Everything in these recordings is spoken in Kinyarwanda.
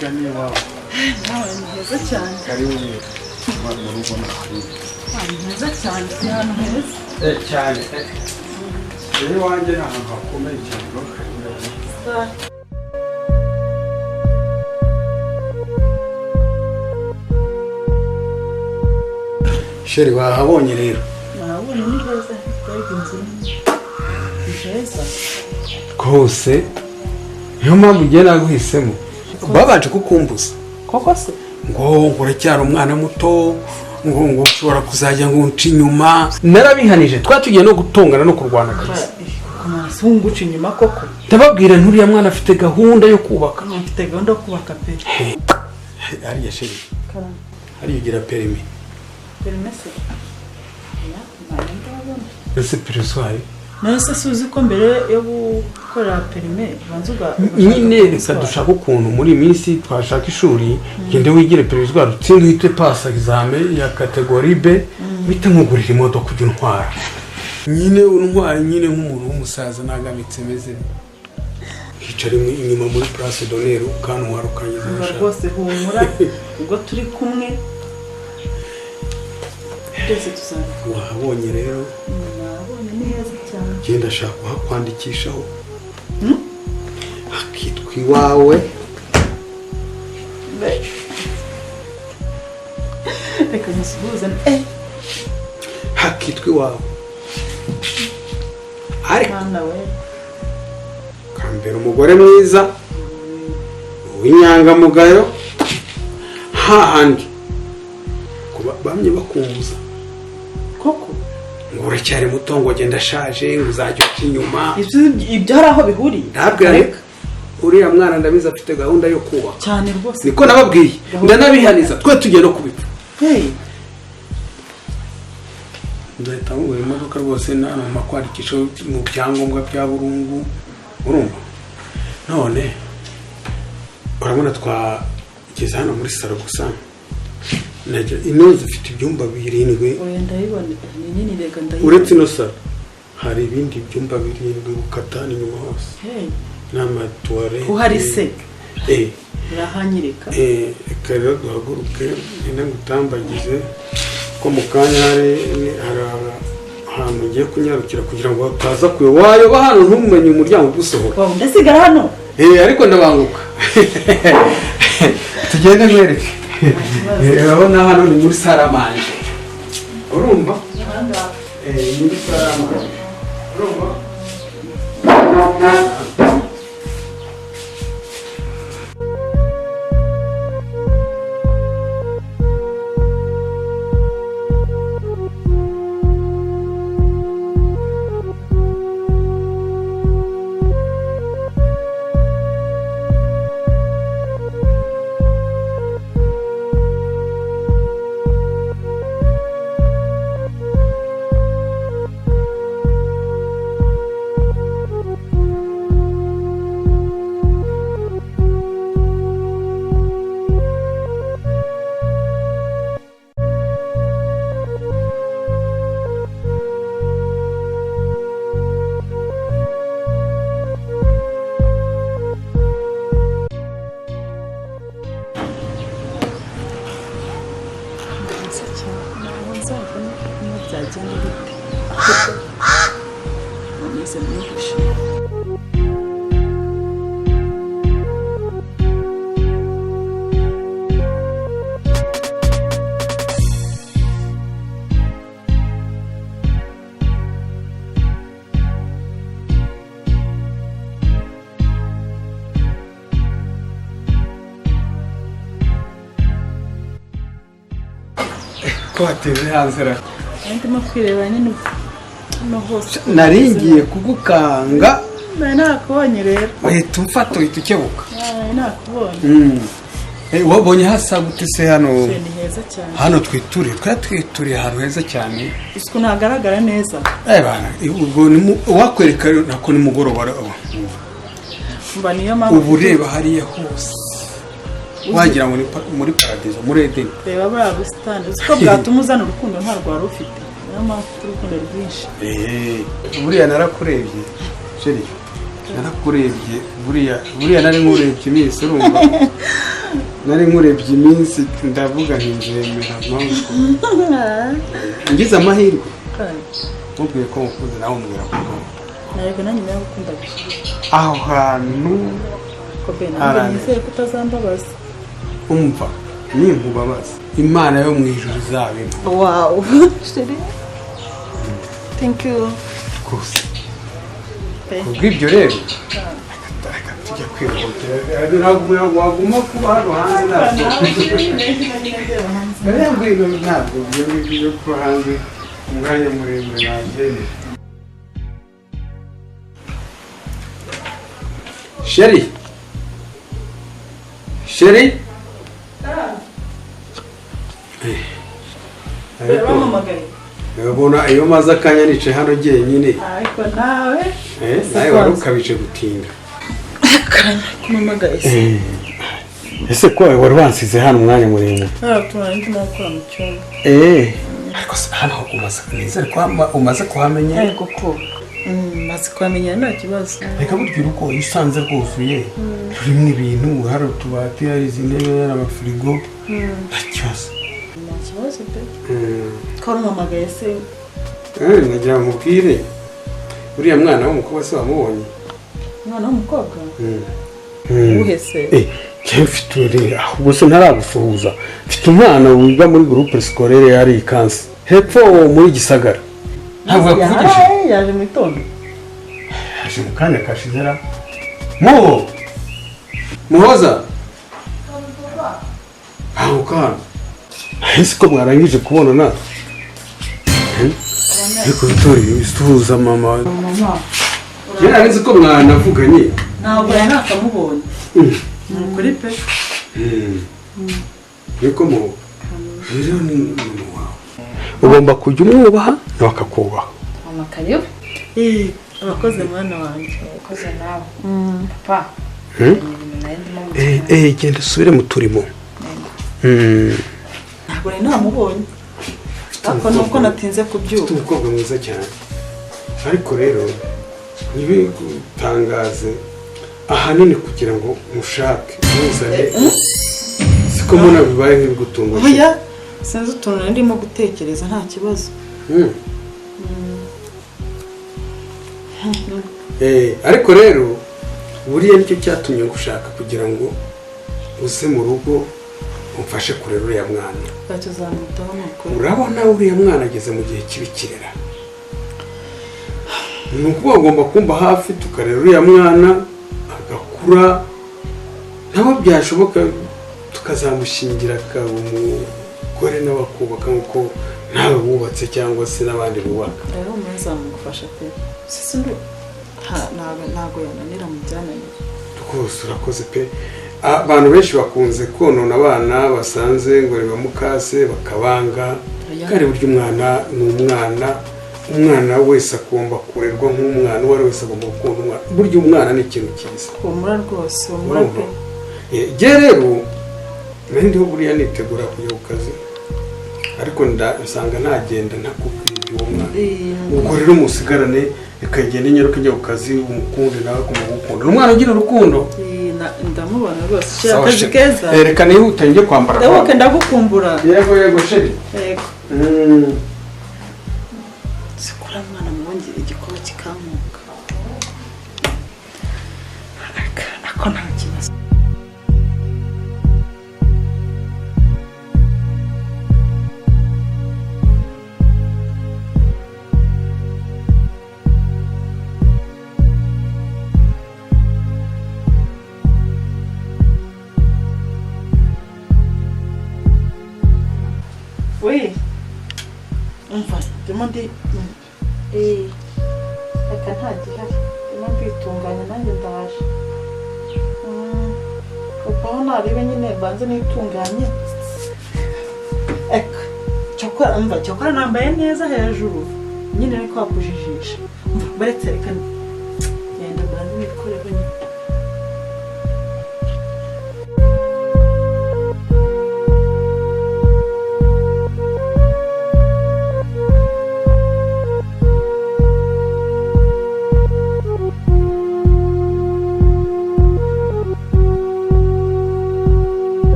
gani wawe nawe ni heza cyane karibu mu rugo nakuri ni heza cyane ni ahantu heza cyane rero wanjye ni ahantu hakomeye cyane sheri wahabonye rero nahabonye ni heza hitwa inzu ni heza kose niyo mpamvu ugiye naguhisemo babanje kukumbuza koko se ngo uracyari umwana muto ngo ushobora kuzajya ngo unce inyuma narabihanije twatugiye no gutongana no kurwana kabisa kumasa unguca inyuma koko ndababwira nturiya mwana afite gahunda yo kubaka afite gahunda yo kubaka pe hariya sheri karamba hariya ugira perimi permese ya ndabona ese pereswari nase suzi ko mbere yo gukora perime banzuga nyine reka dushaka ukuntu muri minsi twashaka ishuri gende wigire pereswari utsinde uhite pasa examen ya kategori B bite nkugurira imodoka ujya untwara nyine untwara nyine nk'umuntu w'umusaza nagamitse meze hicara inyuma muri place d'honneur ukantwara ukanyeza rwose humura ubwo turi kumwe twese tuzana wahabonye rero nabonye ni heza cyane genda ashaka kuhakwandikishaho hakitwa iwawe reka musuhuze hakitwa iwawe ariko mwana we kambera umugore mwiza w'inyangamugayo hahandi kuba bamye bakumbuza koko ngo uracyari muto ngo genda ashaje ngo uzajya uca inyuma ibyo hari aho bihuriye ntabwo uriya mwana ndabizi afite gahunda yo kubaka cyane rwose niko nababwiye ndanabihaniza twe tugiye no kubipfa nzahita mugura imodoka rwose nama kwandikisha mu byangombwa bya burungu urumva none urabona twageze hano muri salo gusa ino zifite ibyumba 7 ndayibona ni nini reka ndayibona uretse ino salo hari ibindi byumba 7 gukata inyuma hose n'amatuware uhari se urahanyereka reka rero duhaguruke nyine ngutambagize ko mu kanya hari ahantu ugiye kunyarukira kugira ngo utaza kuyoba wayoba hano ntumumenye umuryango ugusohoka ndasigara hano ariko ndabanguka tugende nkwereke urabona hano ni muri saramanje urumva ni muri saramanje urumva wateze hanzira ndimo kwireba nyine no hose naringiye kugukanga nakubonye rero uhita umfata uhita ukebuka nakubonye wabonye hasa gute se hano ni heza cyane hano twituriye ahantu heza cyane isuku ntagaragara neza bana ubwo wakwereka nako nimugoroba mba niyo mpamvu ubu reba hariya hose wagira ngo muri paradizo muri Edeni reba buriya busitani uko bwatuma uzana urukundo ntarwo wari ufite niyo mpamvu ufite urukundo rwinshi buriya narakurebye sheri narakurebye buriya nari nkurebye iminsi urumva nari nkurebye iminsi ndavuga ntinzemera mpamvu ngize amahirwe mubwiye ko mukunze nawe umubwira ko ntabwo nanjye nawe ukunda gushyira aho hantu kobe nanjye nizere ko utazambabaza umva ninkubabaza imana yo mu ijuru izabimpa wow thank you rwose kubw'ibyo rero reka tujya kwihutira ntabwo waguma kuba hano hanze ntabwo byo kuba hanze umwanya muremure nabyemera sheri urabona iyo maze akanya nicaye hano jyenyine ariko nawe nawe wari ukabije gutinda kumamagaye ese ko wari wansize hano umwanya muremure ndimo gukora mu cyumba ariko hano nizere ko umaze kuhamenya ariko ko maze kuhamenya nta kibazo reka burya urugo iyo usanze rwuzuye rurimo ibintu hari utubati hari izi ntebe hari amafirigo nta kibazo pe ko uramamagaye se nagira ngo mubwire uriya mwana w'umukobwa se wamubonye umwana w'umukobwa uhese njyewe mfite urire ahubwo se ntaragusuhuza mfite umwana wiga muri groupe scolaire yari ikansi hepfo muri Gisagara ntabwo yakuvugishije yaje mu gitondo yaje mu kanya kashizera muhoza aho kana ese ko mwarangije kubonana ariko bitoriye usuhuza mama yari azi ko mwanavuganye ntabwo yari nakamubonye kuri pe niko mu rero ni wawe ugomba kujya umwubaha nawe akakubaha mama karibu abakoze mwana wanjye abakoze nawe papa genda usubire mu turimo ntabwo nari namubonye ariko nuko natinze kubyuka ufite umukobwa mwiza cyane ariko rero ntibigutangaze ahanini kugira ngo mushake muzane siko mbona bibaye nk'ibigutunga oya sinzi utuntu ndimo gutekereza nta kibazo ariko rero buriya nicyo cyatumye gushaka kugira ngo uze mu rugo umfashe kurera uriya mwana urabona uriya mwana ageze mu gihe kibikirera ni ukuvuga ugomba kumva hafi tukarera uriya mwana agakura nabo byashoboka tukazamushingira akaba umugore nawe akubaka nk'uko nawe wubatse cyangwa se n'abandi bubaka rero umuzamugufasha pe sisi ntabwo yananira mu byananiye rwose urakoze pe abantu benshi bakunze konona abana basanze ngo reba mukase bakabanga kandi burya umwana ni umwana wese agomba kurerwa nk'umwana uwo ari wese agomba gukunda umwana burya umwana ni ikintu cyiza humura rwose humura pe njye rero nari ndiho buriya nitegura kujya ku kazi ariko usanga ntagenda ntakubwira uwo mwana ubwo rero musigarane ikagenda inyaruka ijya ku kazi umukunde nawe kumugukunda umwana ugira urukundo ndamubona rwose akazi keza reka nihute njye kwambara ndabuke ndagukumbura yego sheri yego sikura mwana mwongera igikoma kikamuka ako nta kibazo Oui. Umva, ndimo reka nta gihari ndimo mbitunganya nanjye ndaje kuko aho narebe nyine banze nitunganye eka cyokora nambaye neza hejuru nyine ni kwa kujijisha baretse reka genda banze nikorere nyine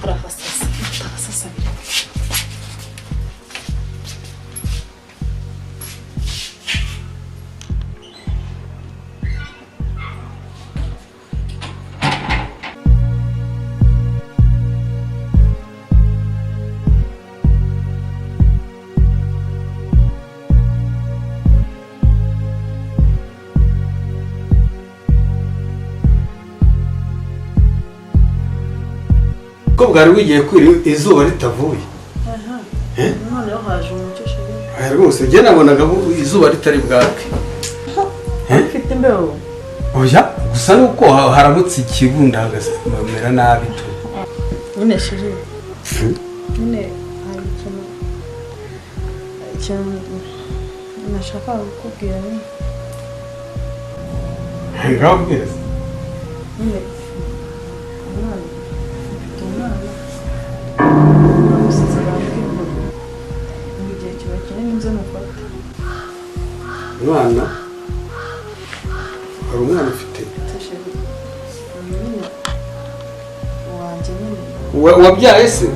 Arahasasa bile. ko bwari wigiye kwira izuba ritavuye. Noneho haje umucyo sheri. Rwose njye nabonaga izuba ritari bwake. Ufite imbeho? Oya, gusa nuko haramutse ikibunda hagamera nabi tu. Nyine sheri. Nyine hari ikintu nashaka kukubwira ni. Ngaho bwese. Nyine umwana hari umwana ufite wabyaye se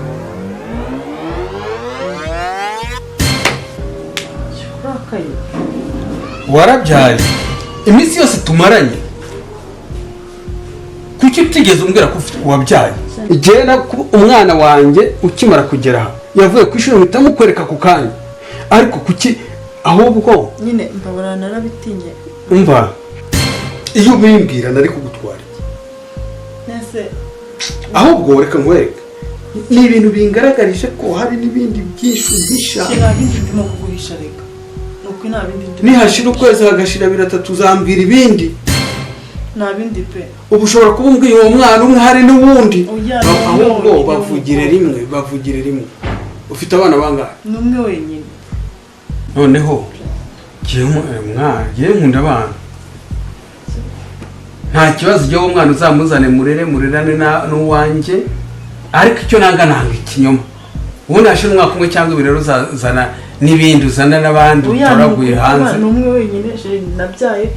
warabyaye iminsi yose tumaranye kuki utigeze umbwira ko ufite wabyaye igihe umwana wanjye ukimara kugera aha yavuye ku ishuri mpita mukwereka ku kanya ariko kuki ahubwo nyine mbabura narabitinye umva iyo ubimbwira nari kugutwara nese ahubwo reka nkwereke ni ibintu bingaragarije ko hari n'ibindi byinshi uhisha sinabindi ndimo kuguhisha reka nuko nta bindi nihashira ukwezi hagashira 3 uzambwira ibindi nta bindi pe ubu ushobora kuba umbwiye uwo mwana umwe hari n'uwundi ahubwo bavugire rimwe ufite abana bangahe n'umwe wenyine noneho ngiye nkunda abana nta kibazo igihe uwo mwana uzamuzane murerane n'uwanjye ariko icyo nanga ikinyoma ubundi hashira umwaka umwe cyangwa ibiri rero uzazana n'ibindi uzana n'abandi utoraguye hanze n'umwe wenyine nabyaye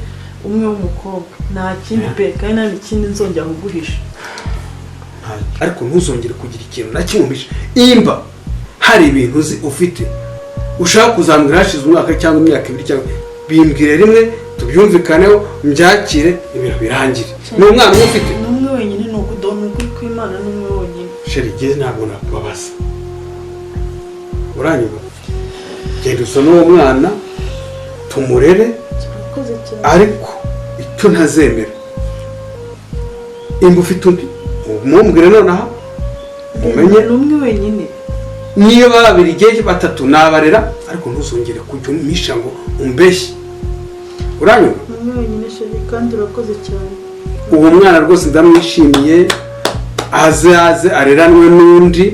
umwe w'umukobwa nta kindi pe kandi nta n'ikindi nzongera kuguhisha ariko ntuzongere kugira ikintu na kimwe uhisha imba hari ibintu uzi ufite ushaka kuzambwira hashize umwaka cyangwa imyaka 2 cyangwa bimbwire rimwe tubyumvikaneho mbyakire ibintu birangire ni umwana ufite n'umwe wenyine nuko dona ukuri kw'Imana n'umwe wenyine sheri giye ntabwo nakubabaza uranyuma genda usome uwo mwana tumurere ariko icyo ntazemera imba ufite undi mumbwire nonaha umenye n'umwe wenyine niyo babiri igihe 3 nabarera ariko ntuzongere kujya umisha ngo umbeshye uranyuma n'umwe wenyine sheri kandi urakoze cyane uwo mwana rwose ndamwishimiye aze areranwe n'undi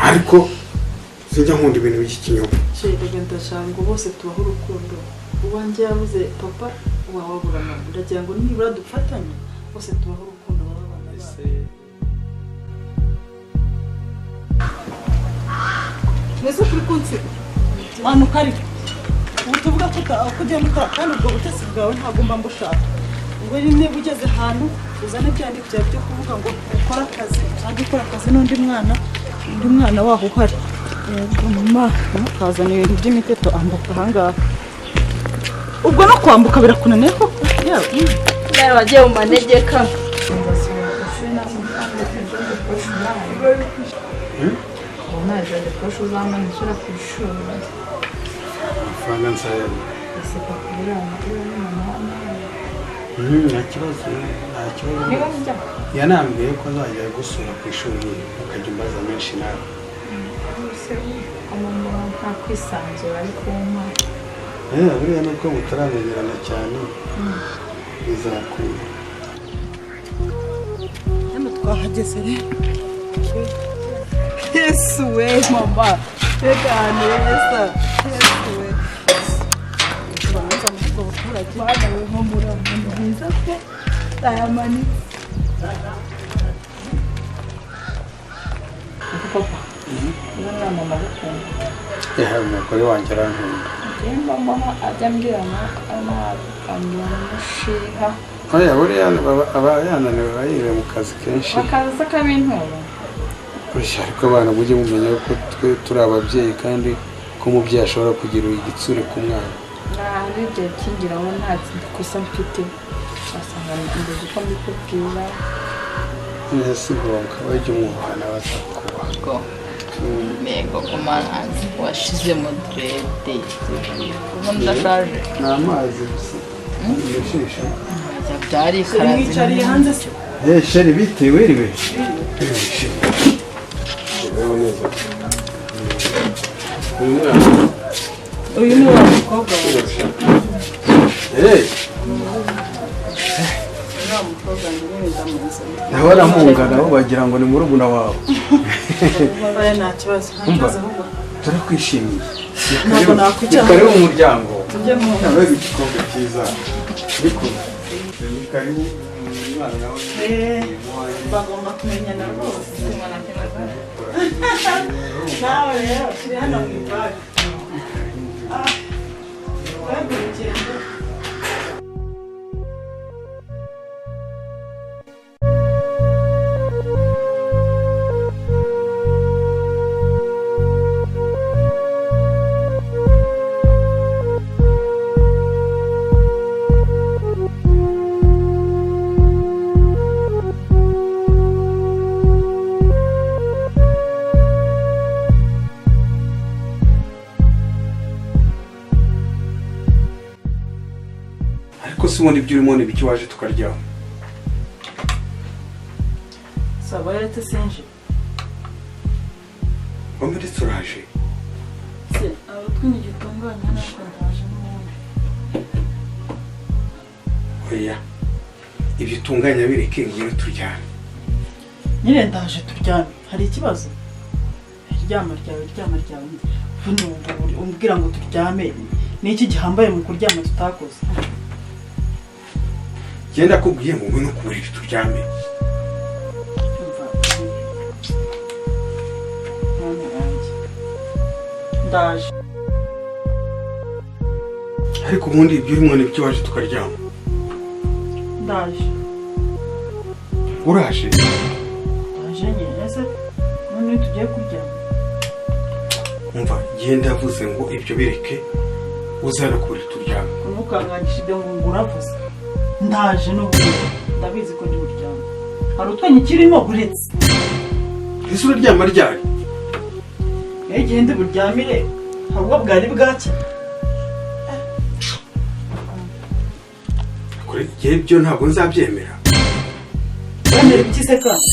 ariko sinjya nkunda ibintu by'ikinyoma sheri ndashaka ngo bose tubaho urukundo uwanjye yabuze papa wababura mama ndagira ngo nibura dufatanye bose tubaho urukundo babana Nese kuri kunsi manu kari utuvuga ko kugenda ukora kandi ubwo butesi bwawe ntabwo mba mbushaka ngo nyine bugeze ahantu uzane byandiko byawe byo kuvuga ngo ukora akazi cyangwa ukora akazi n'undi mwana waho uhari mama kazana ibintu by'imiteto ambuka ahangaha ubwo no kwambuka birakunaniye ko Nawe wagiye mu manegeka naje ndikosh uzamanukira ku ishuri amafaranga nsaya ese pakubira nta kibazo yanambwiye ko azajya gusura ku ishuri akajya umbaza menshi nawe nta kwisanzura ariko umpa buriya nuko mutaramenyerana cyane bizakunda hano twahageze rero Yesu we mama tegane Yesu we tubanza mu baturage bana we nkomura mwiza pe dayamani papa ubona mama gukunda umugore wanjye arankunda nimba mbona ajya ambwirana anambwira umushiha oya buriya aba yananiwe bayiriwe mu kazi kenshi bakaza akabintura ariko abana mujye mumenya ko twe turi ababyeyi kandi ko umubyeyi ashobora kugira igitsure ku mwana ntabwo igihe kingiraho nta kosa mfite wasanga mbuze uko mbikubwira si ngombwa bajya umwuhana bazakubaha mbego ku mazi washizemo direde ubu ndashaje ni amazi gusa yashisha byari mwicariye hanze se sheri bitewe ribe uyu ni wa mukobwa wawe nawe aramungana aho bagira ngo ni murumuna wawe oya nta kibazo ahubwo turakwishimiye ntabwo nakwicara karibu mu muryango tujye mu nawe igikombe cyiza ariko karibu umwana nawe bagomba kumenyana rwose nawe rero turi hano mu ibari urugendo ariko si ubundi ibyo urimo ni ibiki waje tukaryama saba yaretse sinje wamuretse uraje se abatwina igitunganya natwe ndaje n'ubundi oya ibyo utunganya bireke ngwino turyame nyine ndaje turyame hari ikibazo ryama ryawe umbwira ngo turyame niki gihambaye mu kuryama tutakoze genda kubwiye ngo ngwino ku buriri turyame ndaje ariko ubundi ibyo urimo ni ibyo waje tukaryama ndaje uraje ndaje nyine se none tugiye kuryama umva genda avuze ngo ibyo bireke uzana ku buriri turyame ntukangangishe ibyo ngo uravuze ndaje n'ubundi ndabizi ko ndi buryame hari utwanya ikirimo buretse ese uraryama ryari igihe ndi buryamire hari ubwo bwari bwake igihe byo ntabwo nzabyemera wemere iki se kandi